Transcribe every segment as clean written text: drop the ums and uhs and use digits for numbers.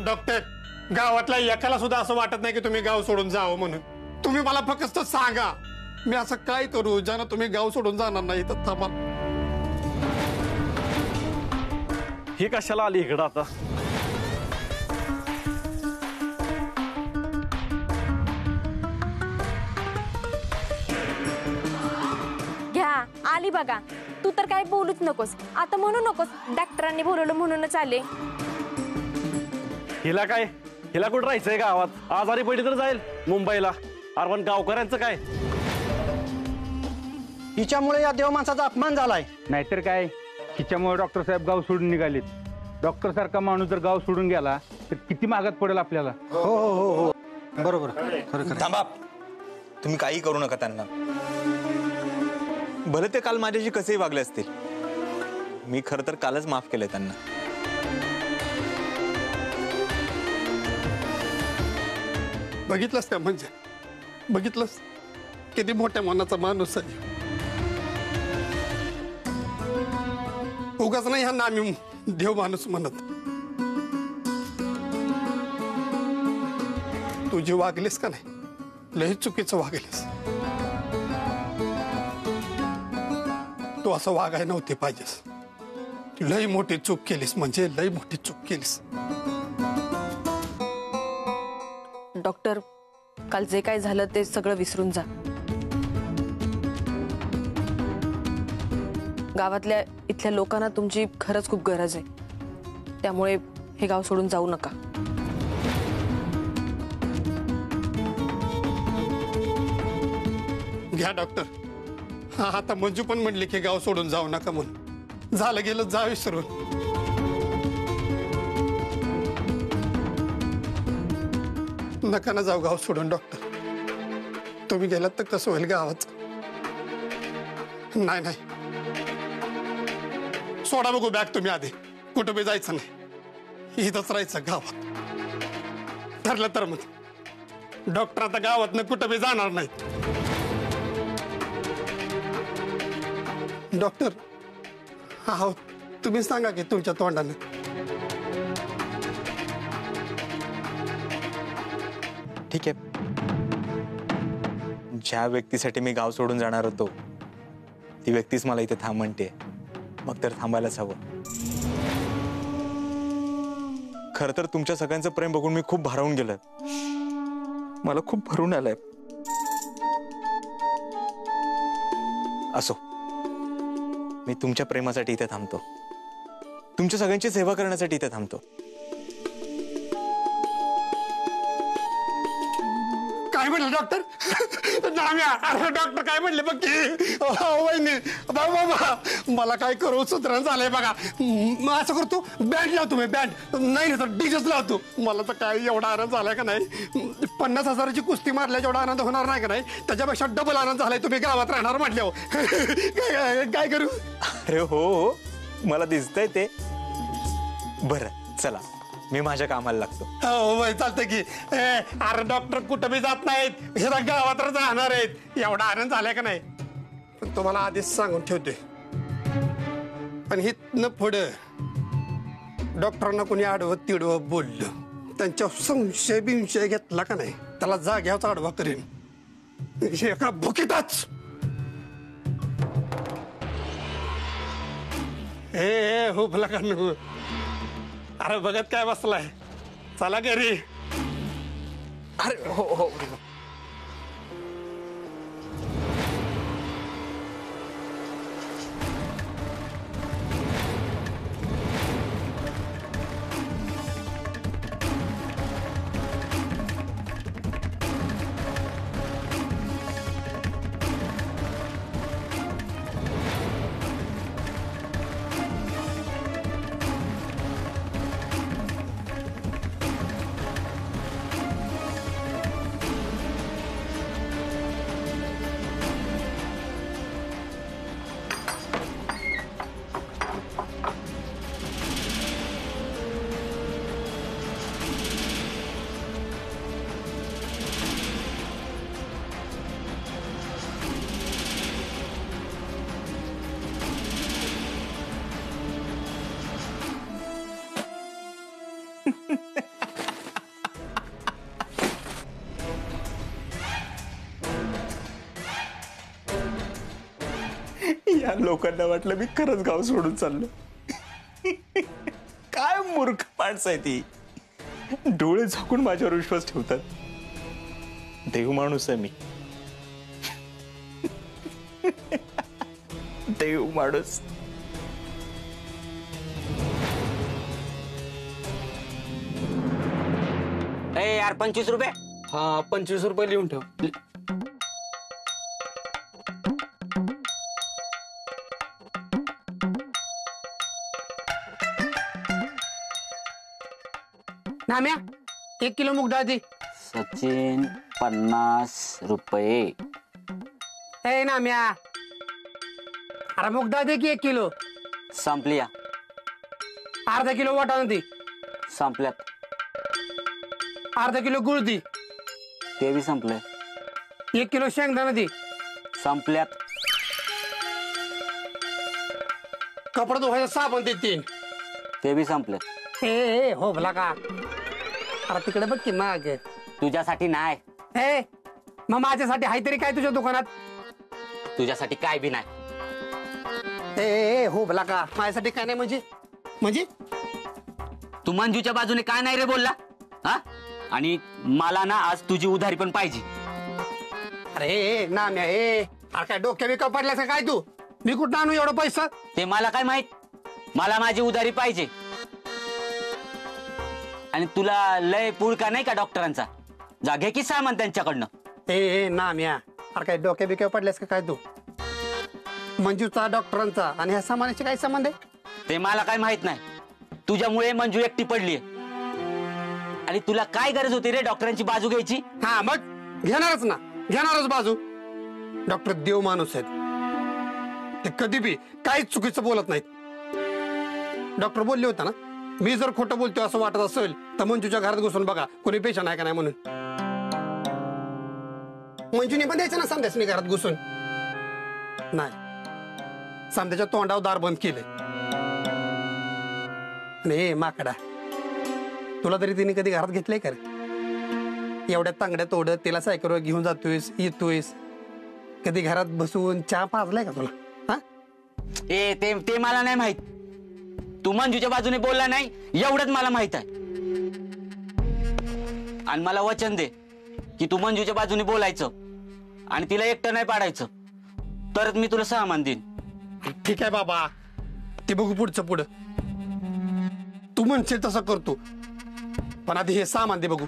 Doctor गावातल्या एकाला सुद्धा असं वाटत नाही की तुम्ही गाव सोडून जावं म्हणून. तुम्ही मला फक्त सांगा मी असं काय करू ज्यानं तुम्ही गाव सोडून जाणार नाही. तर थांबा. ही कशाला आली इकडं आता? घ्या आली बघा. तू तर काय बोलूच नकोस आता, म्हणू नकोस डॉक्टरांनी बोलवलं म्हणूनच आले. हिला काय, हिला कुठं राहायचंय गावात? आजारी पडली तर जाईल मुंबईला. अरे पण गावकऱ्यांचं काय? हिच्यामुळे या देव माणसाचा अपमान झालाय. नाहीतर काय, हिच्यामुळे डॉक्टर साहेब गाव सोडून निघालेत. डॉक्टर सारखा माणूस जर गाव सोडून गेला तर किती महागात पडेल आपल्याला. हो हो हो हो बरोबर. खरं थांबा, तुम्ही काही करू नका त्यांना. भले ते काल माझ्याशी कसेही वागले असतील, मी खरं तर कालच माफ केलंय त्यांना. बघितलंस का? म्हणजे बघितलंस किती मोठ्या मनाचा माणूस आहे. उगाच नाही ह्यांना आम्ही देव माणूस म्हणत. तू जे वागलीस का नाही लय चुकीचं वागलीस. तू असं वागाय नव्हते पाहिजेस. लय मोठी चूक केलीस, म्हणजे लय मोठी चूक केलीस. डॉक्टर काल जे काय झालं ते सगळं विसरून जा. गावातल्या इथल्या लोकांना तुमची खरंच खूप गरज आहे. त्यामुळे हे गाव सोडून जाऊ नका. घ्या डॉक्टर. हा आता मंजू पण म्हणली की गाव सोडून जाऊ नका म्हणून. झालं गेलं जा विसरून. नका ना जाऊ गाव सोडून डॉक्टर. तुम्ही गेलात तर कसं होईल गावात? नाही नाही सोडा बघू बॅग तुम्ही आधी. कुठं बी जायचं नाही, इथंच राहायचं गावात. ठरलं तर मग डॉक्टर आता गावात कुठं बी जाणार नाही. डॉक्टर हा तुम्ही सांगा की तुमच्या तोंडाने. ठीक आहे, ज्या व्यक्तीसाठी मी गाव सोडून जाणार होतो ती व्यक्तीच मला इथे थांब म्हणते, मग तर थांबायलाच हवं. खरं तर तुमच्या सगळ्यांचं प्रेम बघून मी खूप भारावून गेलोय. मला खूप भरून आलंय. असो, मी तुमच्या प्रेमासाठी इथे थांबतो. तुमच्या सगळ्यांची सेवा करण्यासाठी इथे थांबतो. काय म्हणलं डॉक्टर? अरे डॉक्टर काय म्हणले बघ की. वहिनी बाबा मला काय करू सुधरण झालंय बघा. असं करतो बँड लावतो मी. बँड नाही तर डीजच लावतो. मला तर काय एवढा आनंद झालाय का नाही. 50,000ची कुस्ती मारल्या जेवढा आनंद होणार नाही का नाही त्याच्यापेक्षा डबल आनंद झालाय तुम्ही गावात राहणार म्हटल्यावर. काय करू? अरे हो, मला दिसतंय ते. बरं चला, मी माझ्या कामाला लागतो. हो चालतंय की. अरे डॉक्टर कुठं बी जात नाहीत, हे गावात राहणार आहेत. एवढा आनंद झालाय का नाही पण तुम्हाला आधीच सांगून ठेवते. पण हितनं पुढं डॉक्टरांना कोणी आडवं तिडवं बोललं, त्यांच्या संशय बिंशय घेतला का नाही त्याला जाग्याचा आडवा करेन एका भुकीतच. हे हो भला का नको. अरे बघत काय बसलाय, चला घरी. अरे हो हो. या लोकांना वाटलं मी खरंच गाव सोडून चाललो. काय मूर्ख माणसं आहे ती. डोळे झाकून माझ्यावर विश्वास ठेवतात. देव माणूस आहे मी. देव माणूस. यार 25 रुपये. हा 25 रुपये लिहून ठेव. नाम्या 1 किलो मूग डाळ दे. सचिन 50 रुपये. ए नाम्या, अरे मूग डाळ दे की 1 किलो. संपली या. अर्धा किलो वाटाणा दे. संपल्यात. अर्धा किलो गुळ दे. ते बी संपलंय. 1 किलो शेंगदाणा दे. संपल्यात. कपडा धुवायचा साबण दे 3. ते बी संपलं. ए हो भला का. अरे तिकडे बघ की माग. तुझ्यासाठी नाही. ए मग माझ्यासाठी आहे तरी काय तुझ्या दुकानात. तुझ्यासाठी काय बी नाही. ए हो भला का. माझ्यासाठी काय नाही म्हणजे म्हणजे तू मंजूच्या बाजूने काय नाही रे बोलला. हा, आणि मला ना आज तुझी उधारी पण पाहिजे. अरे नाम्या अरे काय डोक्या बिका पडल्यास काय तू. मी कुठं आणू एवढा पैसा. ते मला काय माहित. मला माझी उधारी पाहिजे. आणि तुला लय पूळ का नाही का डॉक्टरांचा. जागे की सामान त्यांच्याकडनं. ए नाम्या अरे काय डोक्या बिक्या पडल्यास का काय तू. मंजूचा डॉक्टरांचा आणि ह्या सामानाची काय संबंध आहे. ते मला काय माहित नाही. तुझ्यामुळे मंजू एकटी पडलीये. आणि तुला काय गरज होती रे डॉक्टरांची बाजू घ्यायची. हा मग घेणारच ना. घेणारच बाजू. डॉक्टर देव माणूस आहेत. ते कधी बी काहीच चुकीचं बोलत नाहीत. डॉक्टर बोलले होते ना, मी जर खोटं बोलतोय असं वाटत असेल तर मंजूच्या घरात घुसून बघा कोणी पेशंट आहे का नाही म्हणून. मंजूने पण द्यायचं ना समध्यासनी घरात घुसून. नाही, समध्याच्या तोंडावर दार बंद केले. नाही माकडा, तुला तरी तिने कधी घरात घेतलंय का रे. एवढ्या तांगड्या तोडत तिला सायकलवर घेऊन जातोयस येतोयस. कधी घरात बसून चहा पाजलाय का तुला. हा ते मला नाही माहित. तू मंजूच्या बाजूने बोलला नाही एवढंच मला माहित आहे. आणि मला वचन दे की तू मंजूच्या बाजूने बोलायचं आणि तिला एकटं नाही पाडायचं. तरच मी तुला सामान देईन. ठीक आहे बाबा, ते बघू पुढचं पुढं. तू म्हणशील तसं करतो, पण आधी हे सामान दे बघू.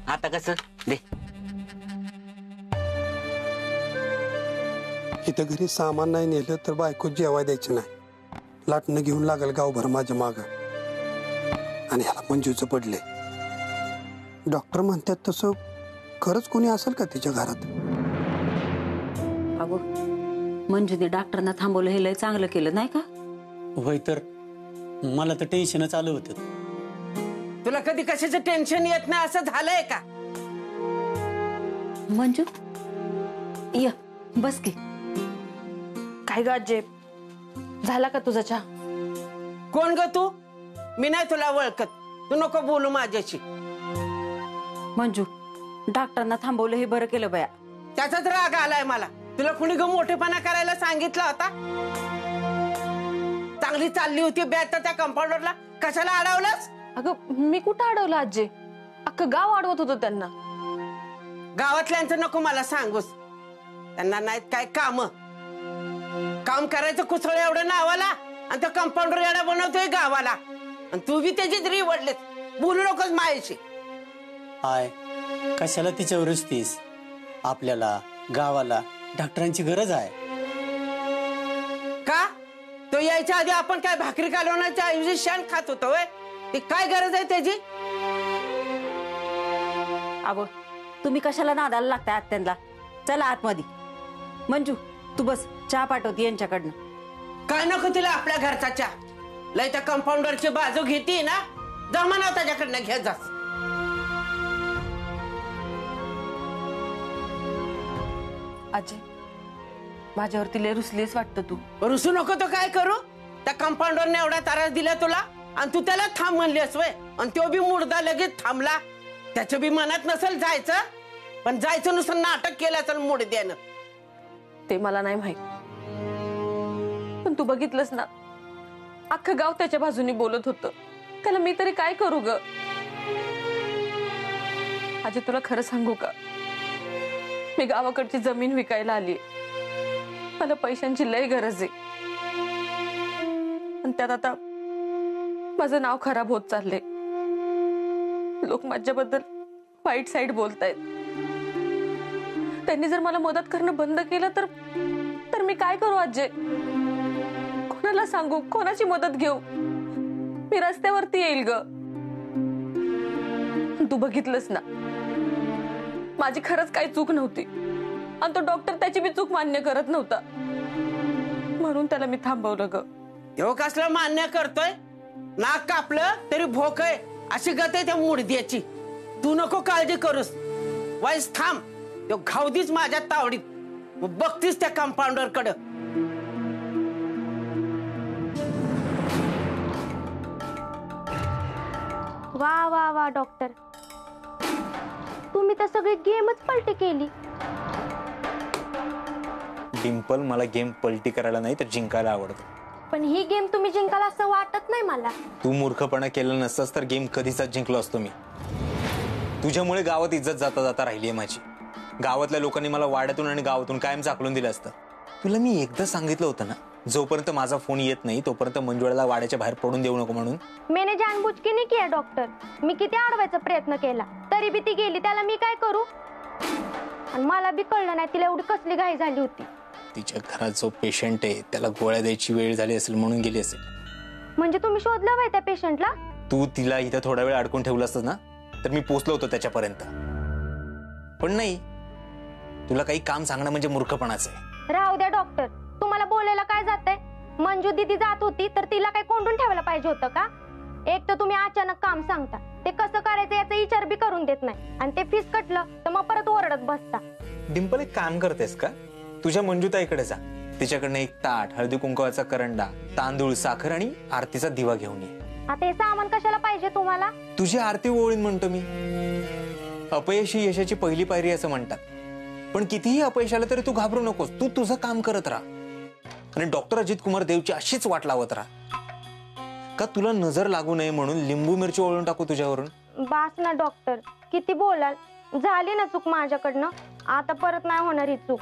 आता कसं दे. इथं घरी सामान नाही नेलं तर बायको जेवाय द्यायचं नाही. लाटणं घेऊन लागल गावभर माझ्या माग. आणि ह्याला मंजूचं पडले. डॉक्टर म्हणतात तसं खरंच कोणी असेल का तिच्या घरात. अगो मंजूने डॉक्टरांना थांबवलं हे लय चांगलं केलं नाही का. होय तर मला तर टेन्शनच आलं होतं. तुला कधी कशाचं टेन्शन येत नाही असं झालंय का. मंजू ये बस की. काय ग आजे, झाला का तुझा चहा. कोण ग तू. मी नाही तुला ओळखत. तू नको बोलू माझ्याशी. मंजू डॉक्टरांना थांबवलं हे बरं केलं बया. त्याचाच राग आलाय मला. तुला कुणी ग मोठेपणा करायला सांगितला होता. चांगली चालली होती बॅट तर त्या कंपाऊंडरला कशाला अडवलंस. अगं मी कुठं अडवलं आजे. अख्खं गाव अडवत होतं त्यांना. गावातल्यांचं नको मला सांगूस. त्यांना नाहीत काय काम करायचं कुसळ एवढं नावाला. आणि तो कंपाऊंडर एवढा बनवतोय गावाला. आणि तू बी त्याचीच रिवडलेस. बोलू नकोस मायाशी. आय कशाला तिच्यावर रुसतीस. आपल्याला गावाला डॉक्टरांची गरज आहे. का तो यायच्या आधी आपण काय भाकरी कालवण्याच्या ऐवजी शेण खात होतो. ती काय गरज आहे त्याची. अगो तुम्ही कशाला नादाला लागताय आत्यांना. चला आतमध्ये. मंजू तू बस चहा पाठवते यांच्याकडनं. काय नको तिला आपल्या घरचा चहा. लय त्या कंपाऊंडरची बाजू घेते ना. जमाना त्याच्याकडनं घ्या जास. आजे माझ्यावरती लय रुसलीस वाटतं तू. रुसू नको तो काय करू. त्या कंपाऊंडरने एवढा त्रास दिला तुला आणि तू त्याला थांब म्हणलीस वय. आणि तो बी मुर्दा लगेच थांबला. त्याच्या बी मनात नसेल जायचं, पण जायचं नुसतं नाटक केलं असेल मुडद्यानं. ते मला नाही माहित. पण तू बघितलंस ना, अख्खं गाव त्याच्या बाजूने बोलत होतं. त्याला मी तरी काय करू ग? आजी तुला खरं सांगू का, मी गावाकडची जमीन विकायला आली. मला पैशांची लय गरज आहे, आणि त्यात आता माझं नाव खराब होत चाललंय. लोक माझ्याबद्दल वाईट साईड बोलतायत. त्यांनी जर मला मदत करणं बंद केलं तर मी काय करू आजी? कोणाला सांगू, कोणाची मदत घेऊ? मी रस्त्यावरती येईल ग. तू बघितलंस ना, माझी खरंच काही चूक नव्हती, आणि तो डॉक्टर त्याची बी चूक मान्य करत नव्हता, म्हणून त्याला मी थांबवलं ग. एवढं कसलं मान्य करतोय? नाक कापलं तरी भोक आहे अशी गत आहे त्या मुडद्याची. तू नको काळजी करूस, वाईस थांब. तो घावदीच माझ्या तावडीत, मग बघतीस त्या कंपाऊंडर कडे. वा वा वा डॉक्टर, तुम्ही तर सगळी गेमच पलटी केली. डिंपल, मला गेम पलटी करायला नाही तर जिंकायला आवडतं. पण ही गेम तुम्ही जिंकाल असं वाटत नाही मला. तू मूर्खपणा केलं नसतास तर गेम कधीच जिंकलो असतो मी. तुझ्यामुळे गावात इज्जत जाता जाता राहिली आहे माझी. गावातल्या लोकांनी मला वाड्यातून आणि गावातून कायम चाकलून दिलं असतं. तुला मी एकदा सांगितलं होतं ना, जोपर्यंत माझा फोन येत नाही तोपर्यंत मंजुळाला वाड्याच्या बाहेर पडून देऊ नको म्हणून. मैंने जानबूझ के नहीं किया डॉक्टर. मी किती अडवायचा प्रयत्न केला तरी बी ती गेली. त्याला मी काय करू? आणि मला बी कळलं नाही तिला एवढी कसली घाई झाली होती. तिच्या घरात जो पेशंट आहे त्याला गोळ्या द्यायची वेळ झाली असेल म्हणून गेली असेल. म्हणजे तुम्ही शोधलं बाई त्या पेशंटला? तू तिला इथं थोडा वेळ अडकून ठेवलं असतं ना तर मी पोचलो होतो त्याच्यापर्यंत. पण नाही, तुला काही काम सांगणं म्हणजे मूर्खपणाचं आहे. राहू द्या डॉक्टर, तुम्हाला बोलायला काय जातंय? मंजू दीदी जात होती तर तिला काही कोंडून ठेवायला पाहिजे होतं का? एक तर तुम्ही अचानक काम सांगता, ते कसं करायचं याचा विचार बी करून देत नाही, आणि ते फीस कटलं तर मग परत ओरडत बसता. डिंपल, एक काम करतेस का? तुझ्या मंजुताईकडे जा, तिच्याकडनं एक ताट, हळदी कुंकवाचा करंडा, तांदूळ, साखर आणि आरतीचा दिवा घेऊन ये. आता हे सामान कशाला पाहिजे तुम्हाला? तुझी आरती ओळीन म्हणतो मी. अपयशी यशाची पहिली पायरी असं म्हणतात. पण कितीही अपयश आलं तरी तू घाबरू नकोस. तू तुझं काम करत राहा आणि डॉक्टर अजित कुमार देवची अशीच वाट लावत राहा. का तुला नजर लागू नये म्हणून लिंबू मिरची ओळून टाकू तुझ्यावरून? बास ना डॉक्टर, किती बोलाल. झाली ना चूक माझ्याकडनं, आता परत नाही होणार ही चूक.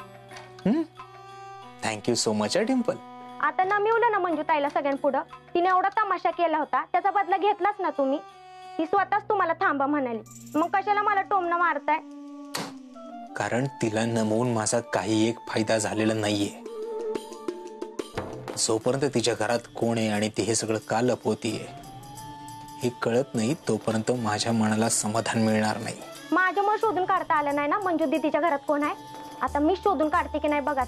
Thank you so much Dimple. आता नमिवलं ना मंजू ताईला सगळ्यांपुढं. तिने एवढा तमाशा केला होता, त्याचा बदला घेतलाच ना तुम्ही. ती स्वतःच तुम्हाला थांबा म्हणाली, मग कशाला मला टोमणं मारताय? कारण तिला नमवून माझा काही एक फायदा झालेला नाहीये. जोपर्यंत तिच्या घरात कोण आहे आणि ती हे सगळं का लपवतीये हे कळत नाही तोपर्यंत माझ्या मनाला समाधान मिळणार नाही. माझ्यामुळे शोधून काढता आलं नाही ना मंजू दीदीच्या घरात कोण आहे. आता मी शोधून काढते की नाही बघा.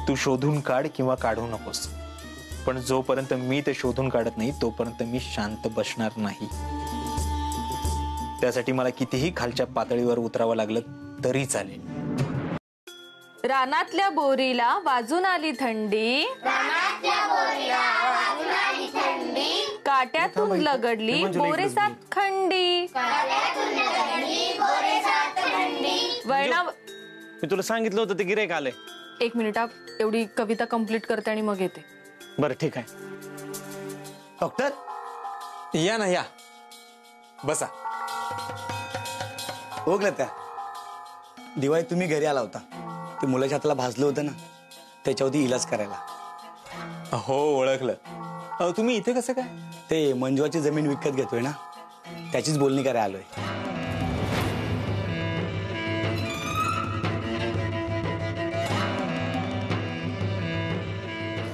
तू शोधून काढ किंवा काढू नकोस, पण जोपर्यंत मी ते शोधून काढत नाही तोपर्यंत मी शांत बसणार नाही. त्यासाठी मला कितीही खालच्या पातळीवर उतरावं लागलं तरी चालेल. रानातल्या बोरीला वाजून आली थंडी, काट्यातून लगडली बोरेसात खंडी. वळणा, मी तुला सांगितलं होतं ते गिऱ्हाईक आलंय. एक मिनिट, एवढी कविता कंप्लीट करते आणि मग येते. बरं ठीक आहे. डॉक्टर या ना, या बसा. ओळखलं का? दिवाळी तुम्ही घरी आला होता, ते मुलाच्या हाताला भाजलं होतं ना, त्याच्यावरती इलाज करायला. हो ओळखलं. तुम्ही इथे कसं काय? ते मंजुळाची जमीन विकत घेतोय ना, त्याचीच बोलणी करायला आलोय.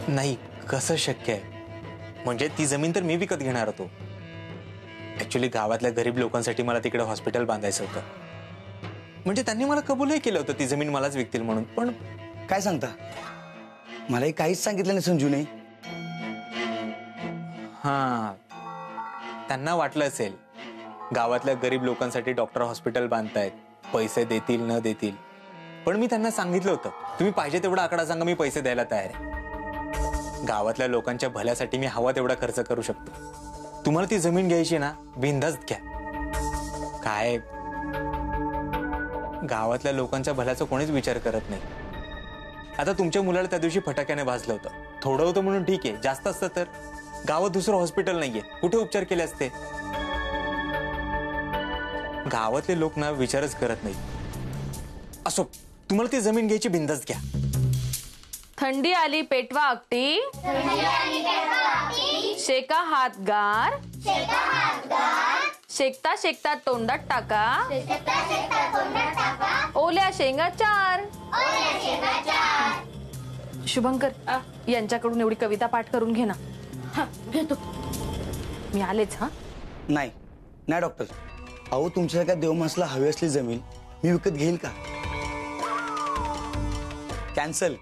नाही, कसं शक्य आहे? म्हणजे ती जमीन तर मी विकत घेणार होतो. ऍक्च्युली गावातल्या गरीब लोकांसाठी मला तिकडे हॉस्पिटल बांधायचं होतं. म्हणजे त्यांनी मला कबूलही केलं होतं ती जमीन मलाच विकतील म्हणून. पण काय सांगता? मलाही काहीच सांगितलं नाही संजूने. हा, त्यांना वाटलं असेल गावातल्या गरीब लोकांसाठी डॉक्टर हॉस्पिटल बांधतायत, पैसे देतील न देतील. पण मी त्यांना सांगितलं होतं, तुम्ही पाहिजे तेवढा आकडा सांगा, मी पैसे द्यायला तयार आहे. गावातल्या लोकांच्या भल्यासाठी मी हवा तेवढा खर्च करू शकतो. तुम्हाला ती जमीन घ्यायची ना, बिनधास्त घ्या. काय गावातल्या लोकांच्या भल्याचा कोणीच विचार करत नाही. आता तुमच्या मुलाला त्या दिवशी फटाक्याने भाजलं होतं, थोडं होतं म्हणून ठीक आहे, जास्त असतं तर गावात दुसरं हॉस्पिटल नाहीये, कुठे उपचार केले असते? गावातले लोक ना विचारच करत नाही. असो, तुम्हाला ती जमीन घ्यायची बिंदास घ्या. थंडी आली पेटवा अगटी, शेका हात गार, शेकता शेकता तोंडात टाका, ओल्या शेंगा चार. शुभंकर, यांच्याकडून एवढी कविता पाठ करून घे ना. घेतो, मी आलेच. हा नाही नाही डॉक्टर, अहो तुमच्यासारख्या देवमासला हवी असली जमीन मी विकत घेईल का? कॅन्सल.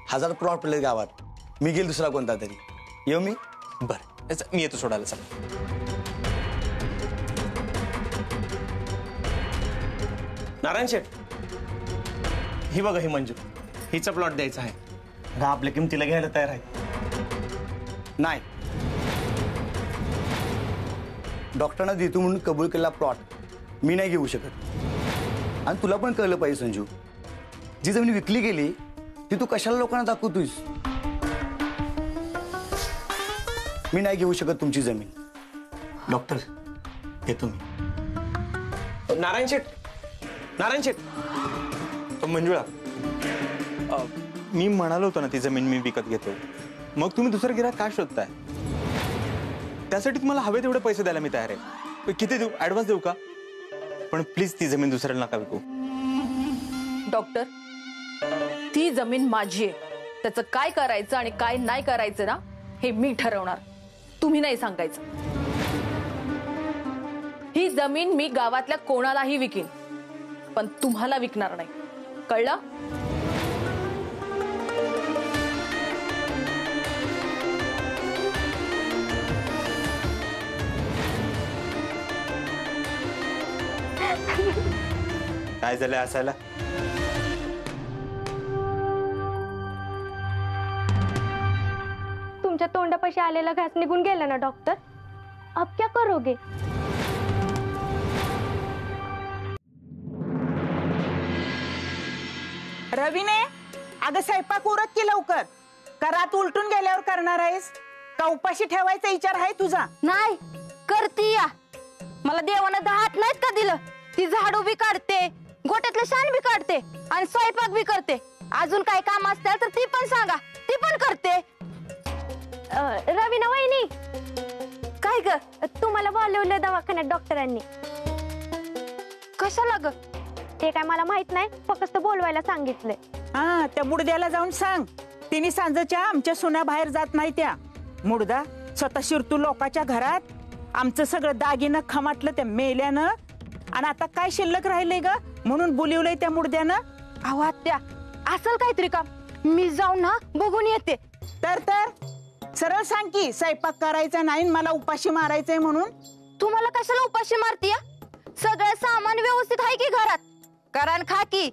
1000 प्लॉट पडले गावात, मी घेईल दुसरा कोणता तरी. येऊ मी? बरं, मी येतो सोडायला. चला. नारायण शेठ, ही बघा ही मंजू, हिचा प्लॉट द्यायचा आहे. हा आपल्या किमतीला घ्यायला तयार आहे. नाही, डॉक्टरांना देतो म्हणून कबूल केलेला प्लॉट मी नाही घेऊ शकत. आणि तुला पण कळलं पाहिजे संजू, जी जमीन विकली गेली ती तू कशाला लोकांना दाखवतोयस? मी नाही घेऊ शकत तुमची जमीन. डॉक्टर, येतो मी. नारायण शेठ, नारायण शेठ. मंजुळा, मी म्हणालो होतो ना ती जमीन मी विकत घेतो, मग तुम्ही दुसरं गिऱ्हाईक का शोधताय? त्यासाठी तुम्हाला हवे तेवढे पैसे द्यायला मी तयार आहे. किती देऊ? ऍडव्हान्स देऊ का? पण प्लीज ती जमीन दुसऱ्याला नका विकू. डॉक्टर, ती जमीन माझी आहे. त्याचं काय करायचं आणि काय नाही करायचं ना, हे मी ठरवणार, तुम्ही नाही सांगायचं. ही जमीन मी गावातल्या कोणालाही विकीन, पण तुम्हाला विकणार नाही, कळलं? काय झालंय असायला? तुमच्या तोंडापाशी आलेला घास निघून गेला ना डॉक्टर, अब क्या करोगे? रवीने, अगं स्वयंपाक उरत की लवकर. करात उलटून गेल्यावर करणार आहेस का उपाशी ठेवायचा विचार आहे तुझा? नाही करती या. मला देवानं 10 हात नाहीत का दिलं? ती झाडू बी काढते, गोट्यातलं शान बी काढते आणि स्वयंपाक बी करते. अजून काय काम असतं तर ती पण सांगा, ती पण करते. रवीना वहिनी, काय ग, तुम्हाला बोलवलं दवाखान्यात डॉक्टरांनी? कशाला ग? ते काय मला माहित नाही, फक्त बोलवायला सांगितलंय. हा, त्या मुडद्याला जाऊन सांग, तिने सांजच्या आमच्या सुना बाहेर जात नाही. त्या मुडदा स्वतः शिरतू लोकांच्या घरात आमचं सगळं दागिनं खमाटलं त्या मेल्यानं, आणि आता काय शिल्लक राहिलंय ग म्हणून बोलिवलंय त्या मुडद्यानं. अहो आत्या, असल काहीतरी काम, मी जाऊन ना बघून येते. तर सरळ सांग की स्वयंपाक करायचा नाही, मला उपाशी मारायचंय म्हणून. तुम्हाला कशाला उपाशी मारतीया? सगळं सामान व्यवस्थित आहे की घरात? करा न खा की.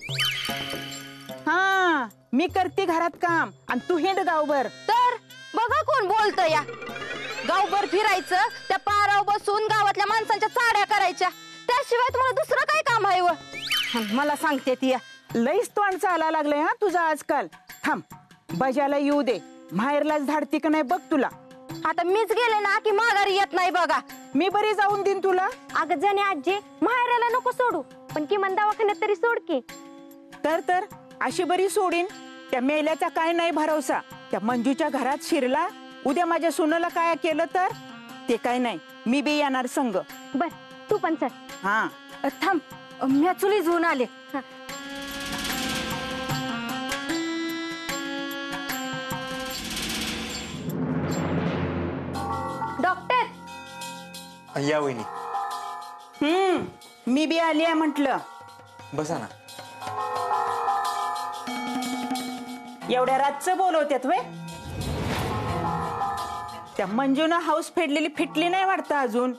हा, मी करते घरात काम आणि तू हिंड गावभर. तर बघा कोण बोलतं या. गावभर फिरायचं, त्या पाराव बसून गावातल्या माणसांच्या चाड्या करायच्या, त्याशिवाय तुम्हाला दुसरं काय काम आहे व? मला सांगते ती. लईच तोंड चालायला लागलंय हा तुझा आजकाल. थांब, बजाला येऊ दे, माहेरलाच धाडती का नाही बघ तुला. आता मीच गेले ना की माघारी येत नाही बघा. मी बरी जाऊन देईन तुला. अगं जणे आजी, माहेराला नको सोडू, पण किमान दवाखान्यात तरी सोड की. तर अशी बरी सोडीन. त्या मेल्याचा काय नाही भरवसा. त्या मंजूच्या घरात शिरला, उद्या माझ्या सुनेला काय केलं तर ते काय नाही, मी बी येणार संग. बर, तू पण चल. हा थांब, मी चुली घेऊन आले. डॉक्टर या वहिनी. मी बी आली आहे म्हटलं. बसा ना. एवढ्या रातचं बोलवत्यात वे? त्या मंजूनं हाऊस फेडलेली फिटली नाही वाटतं अजून.